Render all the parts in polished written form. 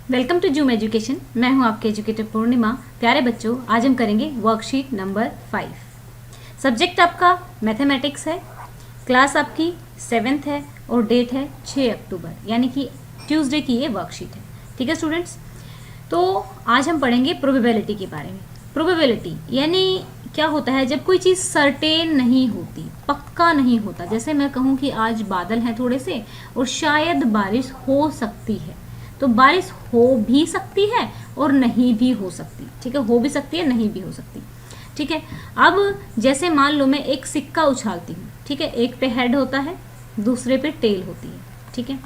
Welcome to zoom education. मैं हूं आपके एजुकेटर पूर्णिमा। प्यारे बच्चों, आज हम करेंगे वर्कशीट नंबर 5। सब्जेक्ट आपका मैथमेटिक्स है, क्लास आपकी 7th है और डेट है 6 अक्टूबर, यानी कि ट्यूसडे की ये वर्कशीट है। ठीक है स्टूडेंट्स, तो आज हम पढ़ेंगे प्रोबेबिलिटी के बारे में। प्रोबेबिलिटी यानी क्या होता है जब कोई चीज़ सर्टेन नहीं होती, पक्का नहीं होता। जैसे मैं कहूँ कि आज बादल हैं थोड़े से और शायद बारिश हो सकती है, तो बारिश हो भी सकती है और नहीं भी हो सकती। ठीक है, हो भी सकती है, नहीं भी हो सकती। ठीक है, अब जैसे मान लो मैं एक सिक्का उछालती हूँ, ठीक है, एक पे हेड होता है, दूसरे पे टेल होती है। ठीक है,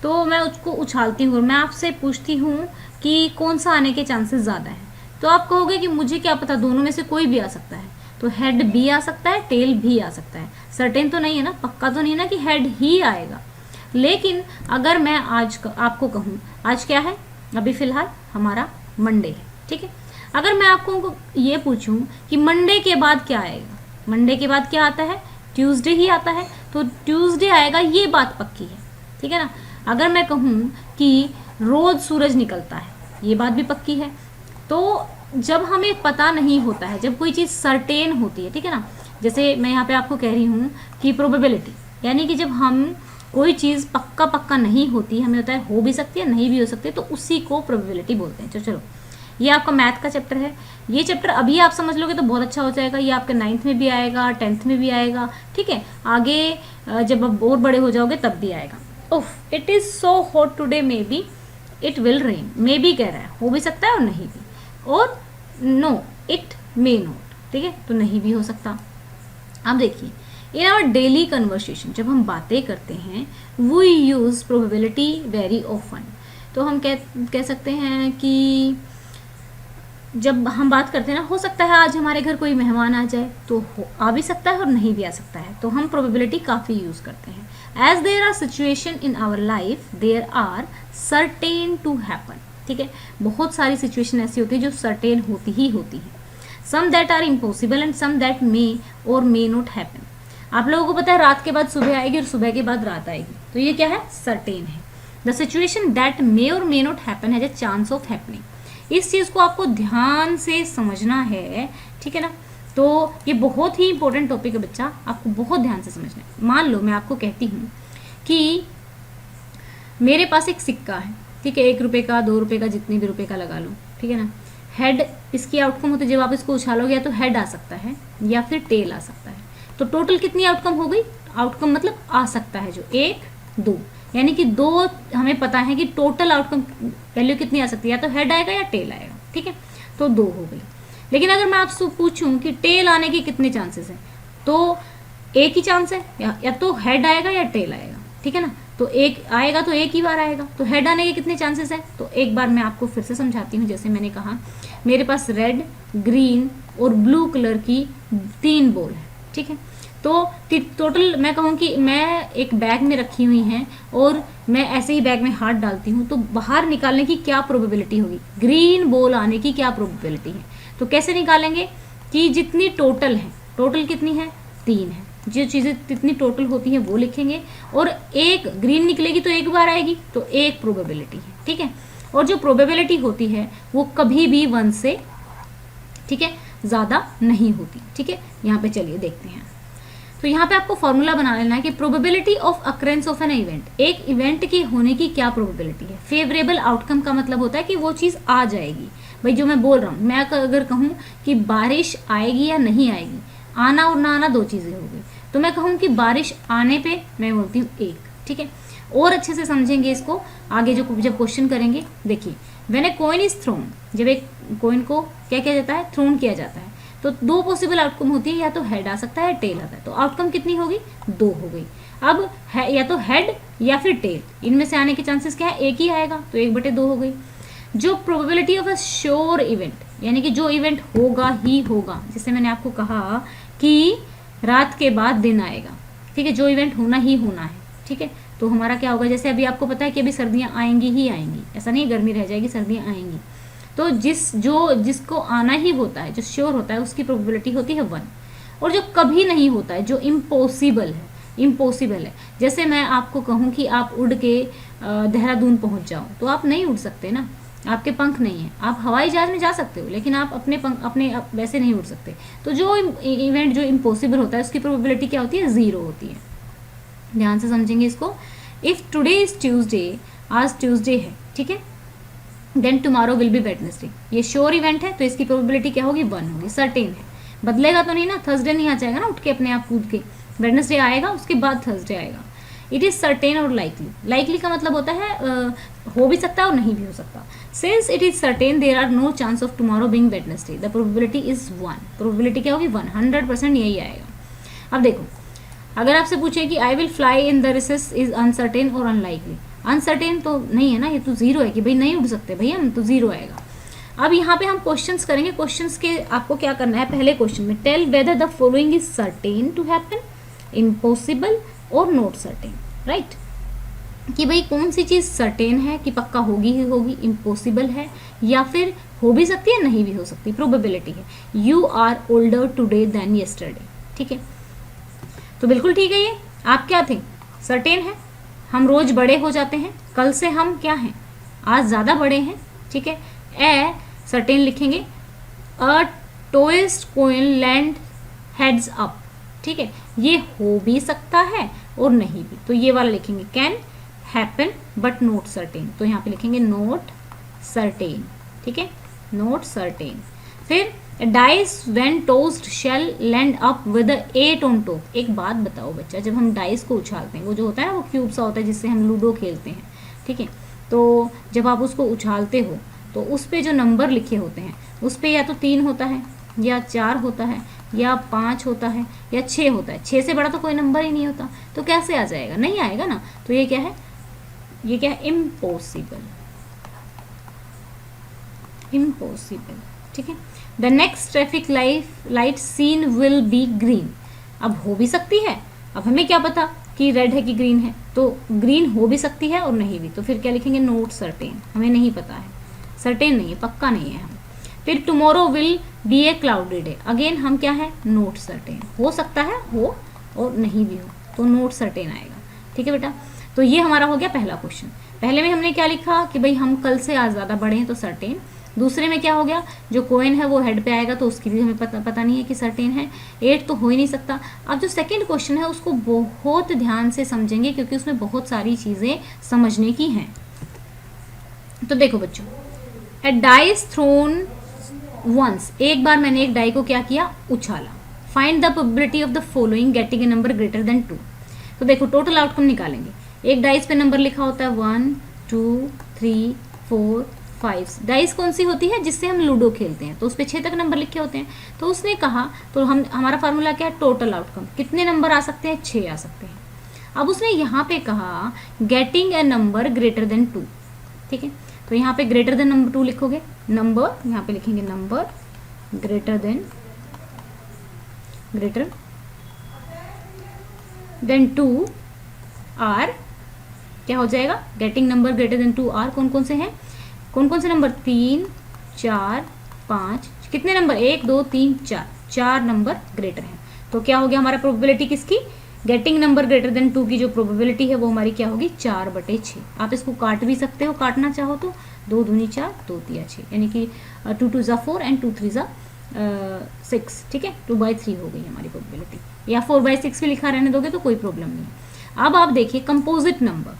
तो मैं उसको उछालती हूँ और मैं आपसे पूछती हूँ कि कौन सा आने के चांसेस ज़्यादा है, तो आप कहोगे कि मुझे क्या पता, दोनों में से कोई भी आ सकता है। तो हेड भी आ सकता है, टेल भी आ सकता है। सर्टेन तो नहीं है ना, पक्का तो नहीं है ना कि हेड ही आएगा। लेकिन अगर मैं आज आपको कहूँ, आज क्या है, अभी फिलहाल हमारा मंडे है। ठीक है, अगर मैं आपको ये पूछूं कि मंडे के बाद क्या आएगा, मंडे के बाद क्या आता है, ट्यूसडे ही आता है, तो ट्यूसडे आएगा, ये बात पक्की है। ठीक है ना। अगर मैं कहूँ कि रोज सूरज निकलता है, ये बात भी पक्की है। तो जब हमें पता नहीं होता है, जब कोई चीज़ सर्टेन होती है, ठीक है ना, जैसे मैं यहाँ पे आपको कह रही हूँ कि प्रोबेबिलिटी यानी कि जब हम कोई चीज़ पक्का नहीं होती, हमें होता है हो भी सकती है, नहीं भी हो सकती है, तो उसी को प्रोबेबिलिटी बोलते हैं। तो चलो, ये आपका मैथ का चैप्टर है। ये चैप्टर अभी आप समझ लोगे तो बहुत अच्छा हो जाएगा। ये आपके 9th में भी आएगा, 10th में भी आएगा। ठीक है, आगे जब आप और बड़े हो जाओगे तब भी आएगा। ओफ, it is so hot today, maybe it will rain. Maybe कह रहा है, हो भी सकता है और नहीं भी, और नो इट मे नॉट। ठीक है, तो नहीं भी हो सकता। अब देखिए, इन आवर डेली कन्वर्सेशन जब हम बातें करते हैं, we use probability very often. तो हम कह सकते हैं कि जब हम बात करते हैं ना, हो सकता है आज हमारे घर कोई मेहमान आ जाए, तो आ भी सकता है और नहीं भी आ सकता है, तो हम प्रोबेबिलिटी काफ़ी यूज़ करते हैं। As there are situation in our life there are certain to happen. ठीक है, बहुत सारी सिचुएशन ऐसी होती है जो सर्टेन होती ही होती है। Some that are impossible and some that may और मे नॉट हैपन। आप लोगों को पता है रात के बाद सुबह आएगी और सुबह के बाद रात आएगी, तो ये क्या है, सर्टेन है। द सिचुएशन दैट मे और may not happen has a chance of happening. इस चीज़ को आपको ध्यान से समझना है। ठीक है ना, तो ये बहुत ही इंपॉर्टेंट टॉपिक है बच्चा, आपको बहुत ध्यान से समझना है। मान लो मैं आपको कहती हूँ कि मेरे पास एक सिक्का है, ठीक है, 1 रुपये का, 2 रुपये का, जितने भी रुपये का लगा लो। ठीक है ना, हेड इसकी आउटकम होती है, जब आप इसको उछालोगे या तो हेड आ सकता है या फिर टेल आ सकता है। तो टोटल कितनी आउटकम हो गई, आउटकम मतलब आ सकता है जो 1, 2, यानी कि 2 हमें पता है कि टोटल आउटकम वैल्यू कितनी आ सकती है, या तो हेड आएगा या टेल आएगा। ठीक है, तो 2 हो गई। लेकिन अगर मैं आपसे पूछूं कि टेल आने के कितने चांसेस हैं, तो एक ही चांस है, या तो हेड आएगा या टेल आएगा। ठीक है ना, तो एक आएगा तो एक ही बार आएगा, तो हेड आने के कितने चांसेस हैं, तो एक बार मैं आपको फिर से समझाती हूँ। जैसे मैंने कहा, मेरे पास रेड, ग्रीन और ब्लू कलर की 3 बॉल है। ठीक है, तो टोटल मैं कहूँ कि मैं एक बैग में रखी हुई हैं और मैं ऐसे ही बैग में हाथ डालती हूँ, तो बाहर निकालने की क्या प्रोबेबिलिटी होगी, ग्रीन बॉल आने की क्या प्रोबेबिलिटी है। तो कैसे निकालेंगे कि जितनी टोटल है, टोटल कितनी है, 3 है, जो चीज़ें जितनी टोटल होती हैं वो लिखेंगे, और एक ग्रीन निकलेगी तो एक बार आएगी, तो एक प्रोबेबिलिटी है। ठीक है, और जो प्रोबेबिलिटी होती है वो कभी भी 1 से, ठीक है, ज़्यादा नहीं होती। ठीक है, यहाँ पे चलिए देखते हैं। तो यहाँ पे आपको फॉर्मूला बना लेना है कि probability of occurrence of an event, एक इवेंट के होने की क्या प्रोबेबिलिटी है। फेवरेबल आउटकम का मतलब होता है कि वो चीज़ आ जाएगी। भाई जो मैं बोल रहा हूँ, मैं अगर कहूँ कि बारिश आएगी या नहीं आएगी, आना और ना आना 2 चीज़ें हो गई, तो मैं कहूँ कि बारिश आने पे मैं बोलती हूँ 1। ठीक है, और अच्छे से समझेंगे इसको आगे जब क्वेश्चन करेंगे। देखिए, when a coin is throne, जब एक कॉइन को क्या किया जाता है, थ्रोन किया जाता है, तो 2 पॉसिबल आउटकम होती है, या तो हेड आ सकता है, टेल आता है। तो आउटकम कितनी होगी, 2 हो गई। अब या तो हेड या फिर टेल, इनमें से आने के चांसेस क्या है, एक ही आएगा, तो 1/2 हो गई। जो probability of a sure event, यानी कि जो इवेंट होगा ही होगा, जैसे मैंने आपको कहा कि रात के बाद दिन आएगा। ठीक है, जो इवेंट होना ही होना है। ठीक है, तो हमारा क्या होगा, जैसे अभी आपको पता है कि अभी सर्दियाँ आएंगी ही आएंगी, ऐसा नहीं गर्मी रह जाएगी, सर्दियाँ आएंगी, तो जिसको आना ही होता है, जो श्योर होता है, उसकी प्रोबेबिलिटी होती है 1। और जो कभी नहीं होता है, जो इम्पॉसिबल है, जैसे मैं आपको कहूँ कि आप उड़ के देहरादून पहुँच जाओ, तो आप नहीं उड़ सकते ना, आपके पंख नहीं है, आप हवाई जहाज में जा सकते हो लेकिन आप अपने पंख आप वैसे नहीं उड़ सकते। तो जो इवेंट जो इम्पॉसिबल होता है उसकी प्रोबेबिलिटी क्या होती है, 0 होती है। ध्यान से समझेंगे इसको। इफ टुडे इज ट्यूसडे, आज ट्यूसडे है, ठीक है, then tomorrow will be Wednesday, ये श्योर इवेंट है तो इसकी प्रोबेबिलिटी क्या होगी, 1 होगी, सर्टेन है, बदलेगा तो नहीं ना, थर्सडे नहीं आ जाएगा ना उठ के अपने आप कूद के, वेडनेसडे आएगा उसके बाद थर्सडे आएगा। इट इज सर्टेन और लाइकली, लाइकली का मतलब होता है हो भी सकता है और नहीं भी हो सकता। Since it is certain there are no chance of tomorrow being Wednesday, the probability is 1, probability क्या होगी, 100% यही आएगा। अब देखो अगर आपसे पूछे कि I will fly in the recess is uncertain और अनलाइकली, अनसर्टेन तो नहीं है ना, ये तो 0 है कि भाई नहीं उड़ सकते भैया हम, तो 0 आएगा। अब यहाँ पे हम क्वेश्चंस करेंगे, क्वेश्चंस के आपको क्या करना है, पहले क्वेश्चन में tell whether the following is certain to happen, impossible और नॉट सर्टेन, राइट, कि भाई कौन सी चीज़ सर्टेन है कि पक्का होगी ही होगी, इम्पॉसिबल है या फिर हो भी सकती है नहीं भी हो सकती, प्रोबेबिलिटी है। You are older today than yesterday, ठीक है, तो बिल्कुल ठीक है, ये आप क्या थे, सर्टेन है, हम रोज बड़े हो जाते हैं, कल से हम क्या हैं, आज ज़्यादा बड़े हैं, ठीक है। ए सर्टेन लिखेंगे, अ टोएस्ट कोइन लैंड हेड्स अप, ठीक है, ये हो भी सकता है और नहीं भी, तो ये वाला लिखेंगे can happen but not certain, तो यहाँ पे लिखेंगे नॉट सर्टेन, ठीक है, नॉट सर्टेन। फिर dice when tossed shall land up with 8 on top. एक बात बताओ बच्चा, जब हम डाइस को उछालते हैं, वो जो होता है ना वो क्यूब सा होता है जिससे हम लूडो खेलते हैं, ठीक है, तो जब आप उसको उछालते हो तो उस पे जो नंबर लिखे होते हैं उस पे या तो 3 होता है या 4 होता है या 5 होता है या 6 होता है, 6 से बड़ा तो कोई नंबर ही नहीं होता, तो कैसे आ जाएगा, नहीं आएगा ना, तो ये क्या है, ये क्या है, इम्पॉसिबल, इम्पॉसिबल, ठीक है। The next traffic light seen will be green, अब हो भी सकती है, अब हमें क्या पता कि रेड है कि ग्रीन है, तो ग्रीन हो भी सकती है और नहीं भी, तो फिर क्या लिखेंगे, नोट सर्टेन, हमें नहीं पता है, सर्टेन नहीं है, पक्का नहीं है हम। फिर tomorrow will B A cloudy day, again हम क्या है, नोट सर्टेन, हो सकता है हो और नहीं भी हो, तो नोट सर्टेन आएगा, ठीक है बेटा। तो ये हमारा हो गया पहला क्वेश्चन। पहले में हमने क्या लिखा कि भाई हम कल से आज ज़्यादा बड़े हैं तो सर्टेन, दूसरे में क्या हो गया, जो कोइन है वो हेड पे आएगा तो उसकी भी हमें पता नहीं है कि सर्टेन है, 8 तो हो ही नहीं सकता। अब जो सेकंड क्वेश्चन है उसको बहुत ध्यान से समझेंगे क्योंकि उसमें बहुत सारी चीज़ें समझने की हैं। तो देखो बच्चों, ए डाइस थ्रोन वंस, एक बार मैंने एक डाई को क्या किया, उछाला। Find the probability of the following getting a number greater than 2। तो देखो टोटल आउटकम निकालेंगे, एक डाइस पे नंबर लिखा होता है 1 2 3 4 5, डाइस कौन सी होती है जिससे हम लूडो खेलते हैं, तो उस पर 6 तक नंबर लिखे होते हैं। तो उसने कहा, तो हमारा फार्मूला क्या है, टोटल आउटकम, कितने नंबर आ सकते हैं, 6 आ सकते हैं। अब उसने यहाँ पे कहा getting a number greater than 2, ठीक है, तो यहाँ पे ग्रेटर देन नंबर 2 लिखोगे, नंबर यहाँ पे लिखेंगे नंबर ग्रेटर देन 2 आर, क्या हो जाएगा, getting number greater than 2 are, कौन कौन से हैं, कौन कौन से नंबर, 3 4 5, कितने नंबर, 1 2 3 4, 4 नंबर ग्रेटर हैं। तो क्या हो गया हमारा प्रोबेबिलिटी किसकी, गेटिंग नंबर ग्रेटर देन 2 की जो प्रोबेबिलिटी है वो हमारी क्या होगी, 4/6। आप इसको काट भी सकते हो, काटना चाहो तो, 2 दूनी 4 2 तिया 6, यानी कि 2 2 ज़ा 4 एंड 2 3 ज़ा 6, ठीक है, 2/3 हो गई हमारी प्रोबेबिलिटी, या 4/6 भी लिखा रहने दोगे तो कोई प्रॉब्लम नहीं है। अब आप देखिए कंपोजिट नंबर,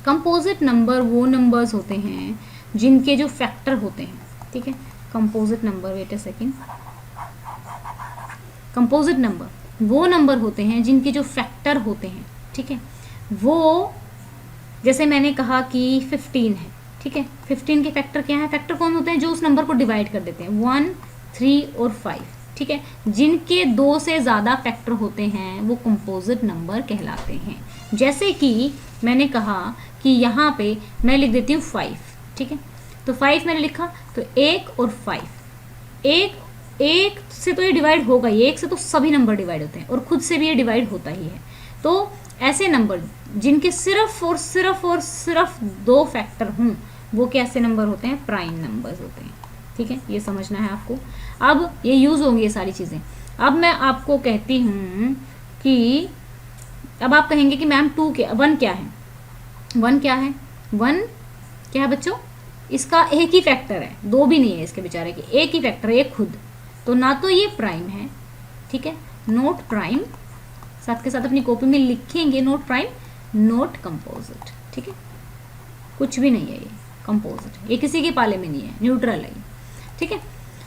कंपोजिट नंबर वो नंबर्स होते हैं जिनके जो फैक्टर होते हैं, ठीक है, composite number, wait a second, composite number वो नंबर होते हैं जिनके जो फैक्टर होते हैं, ठीक है, वो जैसे मैंने कहा कि 15 है, ठीक है, 15 के फैक्टर क्या है, फैक्टर कौन होते हैं, जो उस नंबर को डिवाइड कर देते हैं, 1 3 और 5, ठीक है, जिनके 2 से ज़्यादा फैक्टर होते हैं वो कंपोजिट नंबर कहलाते हैं। जैसे कि मैंने कहा कि यहाँ पे मैं लिख देती हूँ 5, ठीक है, तो 5 मैंने लिखा, तो 1 और 5, एक से तो ये डिवाइड होगा ही, एक से तो सभी नंबर डिवाइड होते हैं और खुद से भी ये डिवाइड होता ही है। तो ऐसे नंबर जिनके सिर्फ और सिर्फ 2 फैक्टर हों वो कैसे नंबर होते हैं, प्राइम नंबर्स होते हैं, ठीक है, ये समझना है आपको। अब ये यूज़ होंगी ये सारी चीज़ें। अब मैं आपको कहती हूँ कि अब आप कहेंगे कि मैम 1 क्या है, 1 क्या है, 1 क्या है बच्चों, इसका एक ही फैक्टर है, दो भी नहीं है इसके बेचारे के, एक ही फैक्टर है, एक खुद, तो ना तो ये प्राइम है, ठीक है, नोट प्राइम, साथ के साथ अपनी कॉपी में लिखेंगे नोट प्राइम, नोट कंपोजिट, ठीक है, कुछ भी नहीं है ये कंपोजिट, ये किसी के पाले में नहीं है, न्यूट्रल है, ठीक है।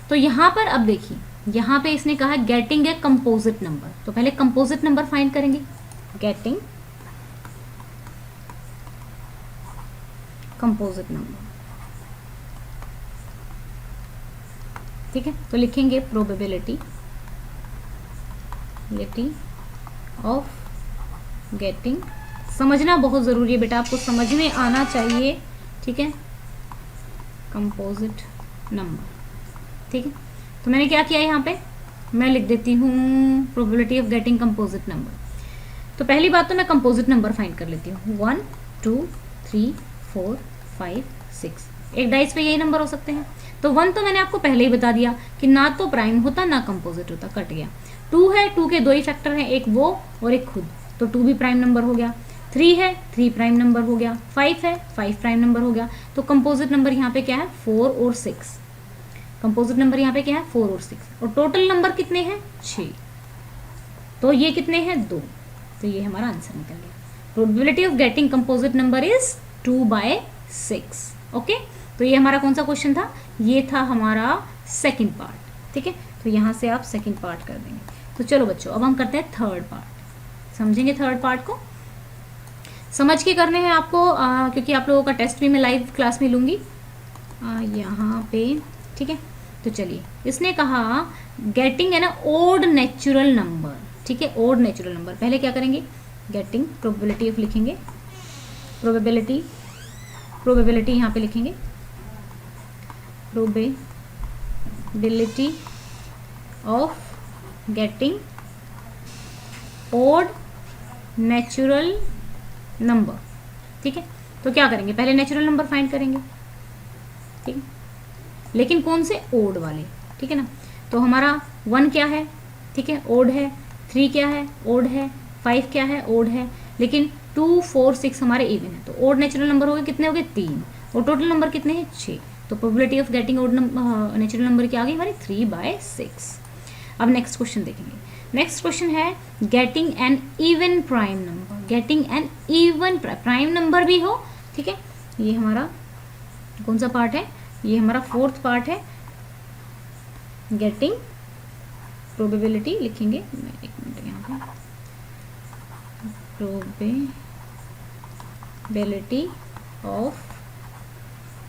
तो यहाँ पर अब देखिए, यहाँ पे इसने कहा गेटिंग ए कंपोजिट नंबर, तो पहले कंपोजिट नंबर फाइंड करेंगे, गेटिंग कंपोजिट नंबर, ठीक है। तो लिखेंगे प्रोबेबिलिटी ऑफ गेटिंग, समझना बहुत ज़रूरी है बेटा, आपको समझ में आना चाहिए, ठीक है, कंपोजिट नंबर, ठीक है। तो मैंने क्या किया यहाँ पे, मैं लिख देती हूँ probability of getting composite number. तो पहली बात तो मैं कंपोजिट नंबर फाइंड कर लेती हूँ, 1 2 3 4 5 6, एक डाइस पे यही नंबर हो सकते हैं। तो 1 तो मैंने आपको पहले ही बता दिया कि ना तो प्राइम होता ना कंपोजिट होता, कट गया। 2 है, 2 के दो ही फैक्टर हैं, एक वो और एक खुद, तो 2 भी प्राइम नंबर हो गया। 3 है, 3 प्राइम नंबर हो गया। 5 है, 5 प्राइम नंबर हो गया। तो कंपोजिट नंबर यहाँ पे क्या है, 4 और 6, कंपोजिट नंबर यहाँ पे क्या है, 4 और 6, और टोटल नंबर कितने हैं, 6, तो ये कितने हैं, 2, तो ये हमारा आंसर निकल गया। Probability of getting composite number is 2/6, okay. तो ये हमारा कौन सा क्वेश्चन था, ये था हमारा सेकंड पार्ट, ठीक है। तो यहाँ से आप सेकंड पार्ट कर देंगे। तो चलो बच्चों, अब हम करते हैं थर्ड पार्ट, समझेंगे थर्ड पार्ट को, समझ के करने हैं आपको, क्योंकि आप लोगों का टेस्ट भी मैं लाइव क्लास में लूँगी यहाँ पे, ठीक है। तो चलिए, इसने कहा गेटिंग है ना ओड नेचुरल नंबर, ठीक है, ओड नेचुरल नंबर। पहले क्या करेंगे, गेटिंग प्रोबेबिलिटी ऑफ लिखेंगे, प्रोबेबिलिटी यहाँ पे लिखेंगे, probability of getting odd natural number, ठीक है। तो क्या करेंगे, पहले नेचुरल नंबर फाइंड करेंगे, ठीक है, लेकिन कौन से, ओड वाले, ठीक है ना। तो हमारा 1 क्या है, ठीक है, ओड है, 3 क्या है, ओड है, 5 क्या है, ओड है, लेकिन 2 4 6 हमारे इवन है, तो ओड नेचुरल नंबर हो गए, कितने हो गए, 3, और टोटल नंबर कितने हैं, 6। तो probability of getting odd natural number क्या आ गई हमारी, 3/6। अब नेक्स्ट क्वेश्चन देखेंगे। नेक्स्ट क्वेश्चन है getting an even prime number, getting an even prime number भी हो, ठीक है। ये हमारा कौन सा पार्ट है, ये हमारा फोर्थ पार्ट है, गेटिंग प्रोबेबिलिटी लिखेंगे, एक मिनट यहाँ पे, प्रोबेबिलिटी ऑफ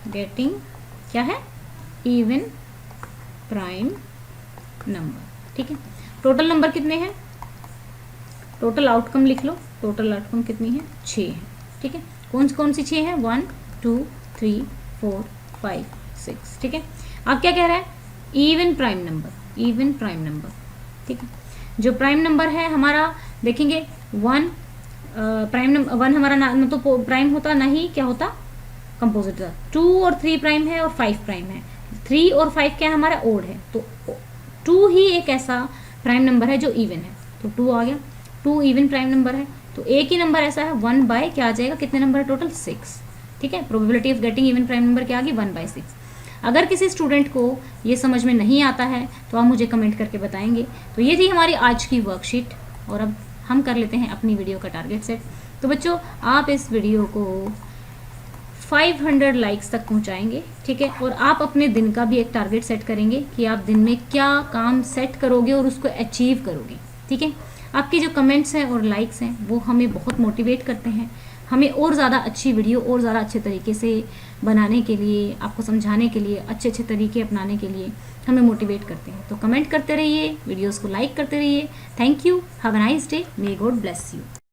गेटिंग क्या है, इवन प्राइम नंबर, ठीक है। टोटल नंबर कितने हैं, टोटल आउटकम लिख लो, टोटल आउटकम कितनी है, 6 है, ठीक है। कौन सी 6 है, 1 2 3 4 5 6, ठीक है। अब क्या कह रहा है, even prime number, even prime number, ठीक है। जो प्राइम नंबर है हमारा, देखेंगे 1 प्राइम नंबर, 1 हमारा ना तो प्राइम होता, ना ही क्या होता, कंपोजिट होता। 2 और 3 प्राइम है और 5 प्राइम है, 3 और 5 क्या है हमारा, ओड है, तो 2 ही एक ऐसा प्राइम नंबर है जो इवन है, तो 2 आ गया, 2 इवन प्राइम नंबर है। तो एक ही नंबर ऐसा है, 1 बाय क्या आ जाएगा, कितने नंबर है टोटल, 6, ठीक है। Probability of getting even prime number क्या आ गई, 1/6। अगर किसी स्टूडेंट को ये समझ में नहीं आता है तो आप मुझे कमेंट करके बताएंगे। तो ये थी हमारी आज की वर्कशीट, और अब हम कर लेते हैं अपनी वीडियो का टारगेट सेट। तो बच्चों, आप इस वीडियो को 500 लाइक्स तक पहुंचाएंगे, ठीक है, और आप अपने दिन का भी एक टारगेट सेट करेंगे कि आप दिन में क्या काम सेट करोगे और उसको अचीव करोगे, ठीक है। आपके जो कमेंट्स हैं और लाइक्स हैं वो हमें बहुत मोटिवेट करते हैं, हमें और ज़्यादा अच्छी वीडियो और ज़्यादा अच्छे तरीके से बनाने के लिए, आपको समझाने के लिए, अच्छे अच्छे तरीके अपनाने के लिए हमें मोटिवेट करते हैं। तो कमेंट करते रहिए, वीडियोस को लाइक करते रहिए। Thank you, have a nice day, may God bless you.